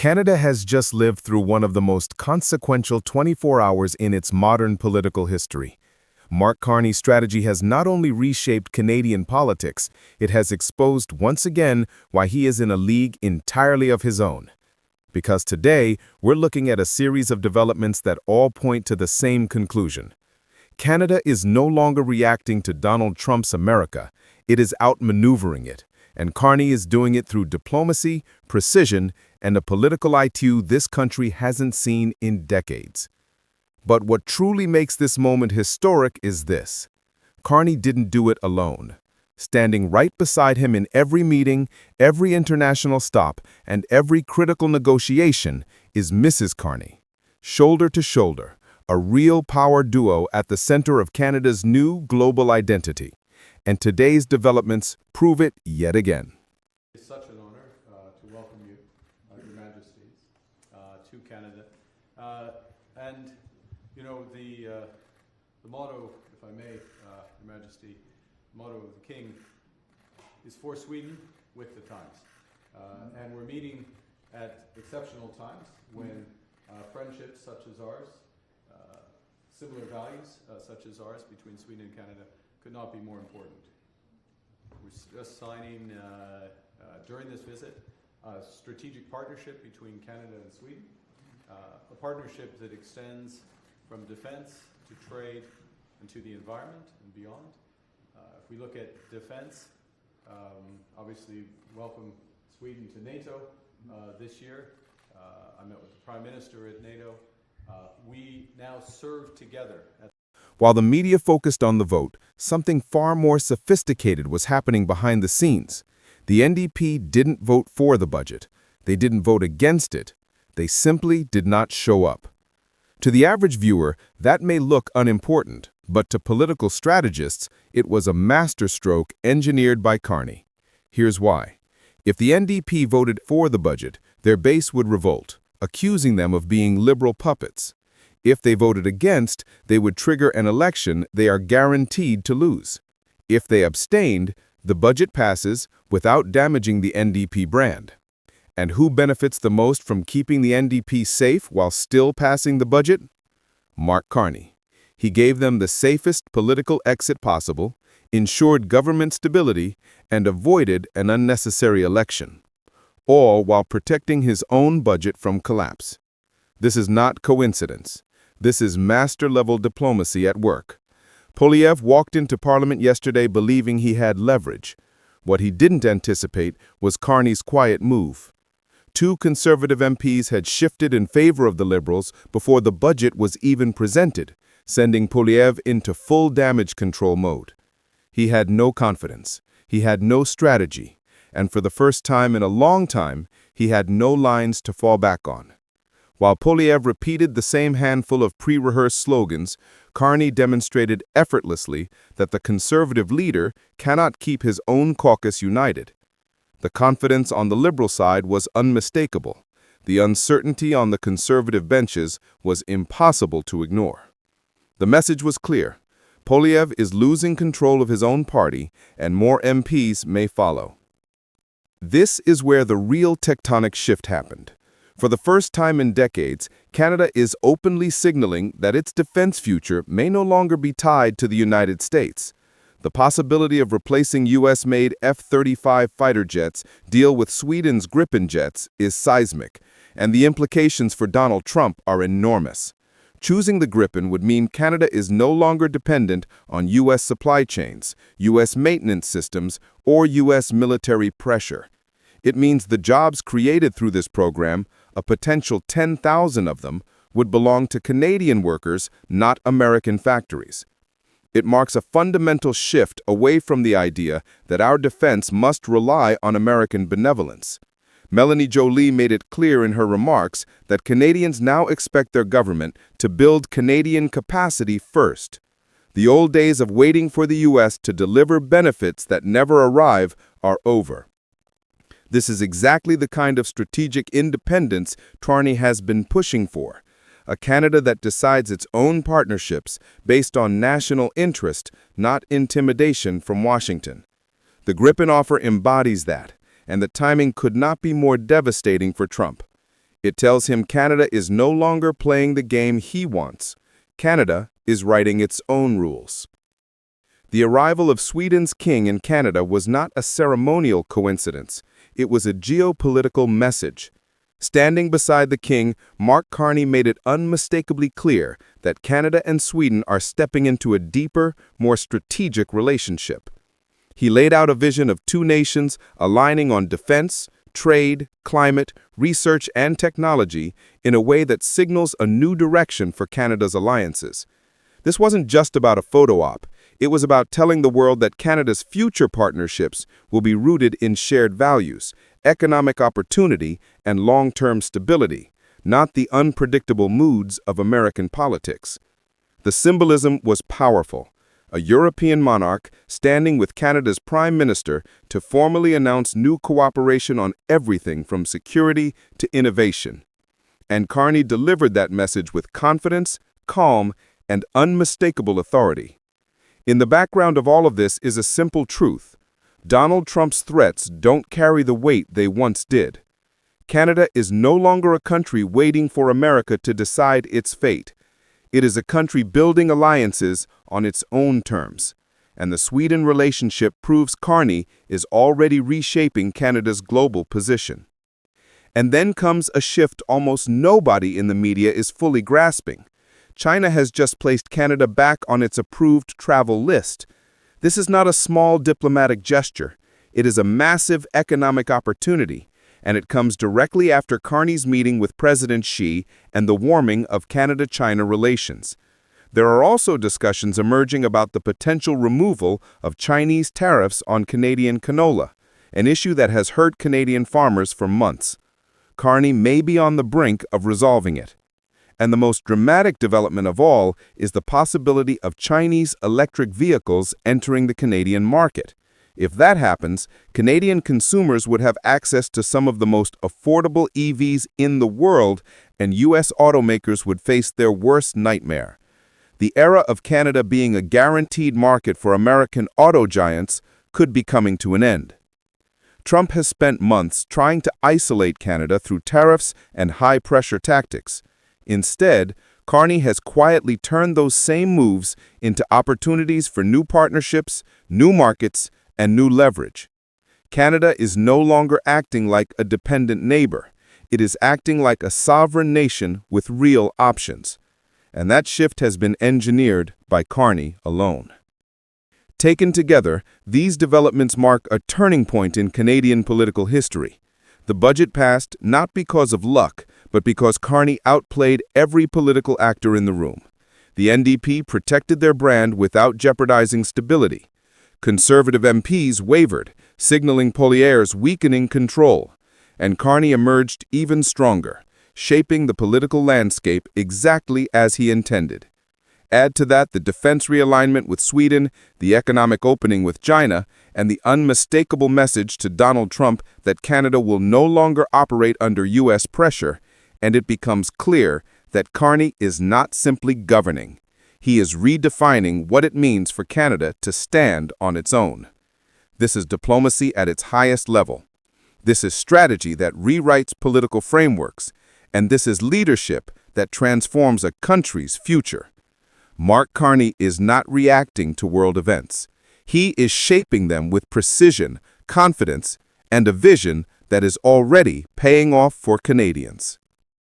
Canada has just lived through one of the most consequential 24 hours in its modern political history. Mark Carney's strategy has not only reshaped Canadian politics, it has exposed once again why he is in a league entirely of his own. Because today, we're looking at a series of developments that all point to the same conclusion. Canada is no longer reacting to Donald Trump's America, it is outmaneuvering it, and Carney is doing it through diplomacy, precision, and a political IQ this country hasn't seen in decades. But what truly makes this moment historic is this. Carney didn't do it alone. Standing right beside him in every meeting, every international stop, and every critical negotiation is Mrs. Carney. Shoulder to shoulder, a real power duo at the center of Canada's new global identity. And today's developments prove it yet again. It's such an honor to welcome you, Your Majesties, to Canada. And, you know, the motto, if I may, Your Majesty, the motto of the King is for Sweden with the times. And we're meeting at exceptional times when friendships such as ours, similar values such as ours between Sweden and Canada could not be more important. We're just signing, during this visit, a strategic partnership between Canada and Sweden, a partnership that extends from defense to trade and to the environment and beyond. If we look at defense, obviously welcome Sweden to NATO this year. I met with the Prime Minister at NATO. We now serve together. While the media focused on the vote, something far more sophisticated was happening behind the scenes. The NDP didn't vote for the budget. They didn't vote against it. They simply did not show up. To the average viewer, that may look unimportant, but to political strategists, it was a masterstroke engineered by Carney. Here's why. If the NDP voted for the budget, their base would revolt, accusing them of being liberal puppets. If they voted against, they would trigger an election they are guaranteed to lose. If they abstained, the budget passes without damaging the NDP brand. And who benefits the most from keeping the NDP safe while still passing the budget? Mark Carney. He gave them the safest political exit possible, ensured government stability, and avoided an unnecessary election, all while protecting his own budget from collapse. This is not coincidence. This is master-level diplomacy at work. Poilievre walked into Parliament yesterday believing he had leverage. What he didn't anticipate was Carney's quiet move. Two Conservative MPs had shifted in favor of the Liberals before the budget was even presented, sending Poilievre into full damage control mode. He had no confidence. He had no strategy. And for the first time in a long time, he had no lines to fall back on. While Poilievre repeated the same handful of pre-rehearsed slogans, Carney demonstrated effortlessly that the Conservative leader cannot keep his own caucus united. The confidence on the Liberal side was unmistakable. The uncertainty on the Conservative benches was impossible to ignore. The message was clear. Poilievre is losing control of his own party, and more MPs may follow. This is where the real tectonic shift happened. For the first time in decades, Canada is openly signaling that its defense future may no longer be tied to the United States. The possibility of replacing US-made F-35 fighter jets deal with Sweden's Gripen jets is seismic, and the implications for Donald Trump are enormous. Choosing the Gripen would mean Canada is no longer dependent on US supply chains, US maintenance systems, or US military pressure. It means the jobs created through this program, a potential 10,000 of them, would belong to Canadian workers, not American factories. It marks a fundamental shift away from the idea that our defense must rely on American benevolence. Melanie Joly made it clear in her remarks that Canadians now expect their government to build Canadian capacity first. The old days of waiting for the US to deliver benefits that never arrive are over. This is exactly the kind of strategic independence Carney has been pushing for, a Canada that decides its own partnerships based on national interest, not intimidation from Washington. The Gripen offer embodies that, and the timing could not be more devastating for Trump. It tells him Canada is no longer playing the game he wants. Canada is writing its own rules. The arrival of Sweden's king in Canada was not a ceremonial coincidence. It was a geopolitical message. Standing beside the king, Mark Carney made it unmistakably clear that Canada and Sweden are stepping into a deeper, more strategic relationship. He laid out a vision of two nations aligning on defense, trade, climate, research, and technology in a way that signals a new direction for Canada's alliances. This wasn't just about a photo op. It was about telling the world that Canada's future partnerships will be rooted in shared values, economic opportunity, and long-term stability, not the unpredictable moods of American politics. The symbolism was powerful. A European monarch standing with Canada's Prime Minister to formally announce new cooperation on everything from security to innovation. And Carney delivered that message with confidence, calm, and unmistakable authority. In the background of all of this is a simple truth. Donald Trump's threats don't carry the weight they once did. Canada is no longer a country waiting for America to decide its fate. It is a country building alliances on its own terms. And the Sweden relationship proves Carney is already reshaping Canada's global position. And then comes a shift almost nobody in the media is fully grasping. China has just placed Canada back on its approved travel list. This is not a small diplomatic gesture. It is a massive economic opportunity, and it comes directly after Carney's meeting with President Xi and the warming of Canada-China relations. There are also discussions emerging about the potential removal of Chinese tariffs on Canadian canola, an issue that has hurt Canadian farmers for months. Carney may be on the brink of resolving it. And the most dramatic development of all is the possibility of Chinese electric vehicles entering the Canadian market. If that happens, Canadian consumers would have access to some of the most affordable EVs in the world, and U.S. automakers would face their worst nightmare. The era of Canada being a guaranteed market for American auto giants could be coming to an end. Trump has spent months trying to isolate Canada through tariffs and high-pressure tactics. Instead, Carney has quietly turned those same moves into opportunities for new partnerships, new markets, and new leverage. Canada is no longer acting like a dependent neighbor. It is acting like a sovereign nation with real options. And that shift has been engineered by Carney alone. Taken together, these developments mark a turning point in Canadian political history. The budget passed not because of luck, but because Carney outplayed every political actor in the room. The NDP protected their brand without jeopardizing stability. Conservative MPs wavered, signaling Poilievre's weakening control. And Carney emerged even stronger, shaping the political landscape exactly as he intended. Add to that the defense realignment with Sweden, the economic opening with China, and the unmistakable message to Donald Trump that Canada will no longer operate under U.S. pressure, and it becomes clear that Carney is not simply governing. He is redefining what it means for Canada to stand on its own. This is diplomacy at its highest level. This is strategy that rewrites political frameworks, and this is leadership that transforms a country's future. Mark Carney is not reacting to world events. He is shaping them with precision, confidence, and a vision that is already paying off for Canadians.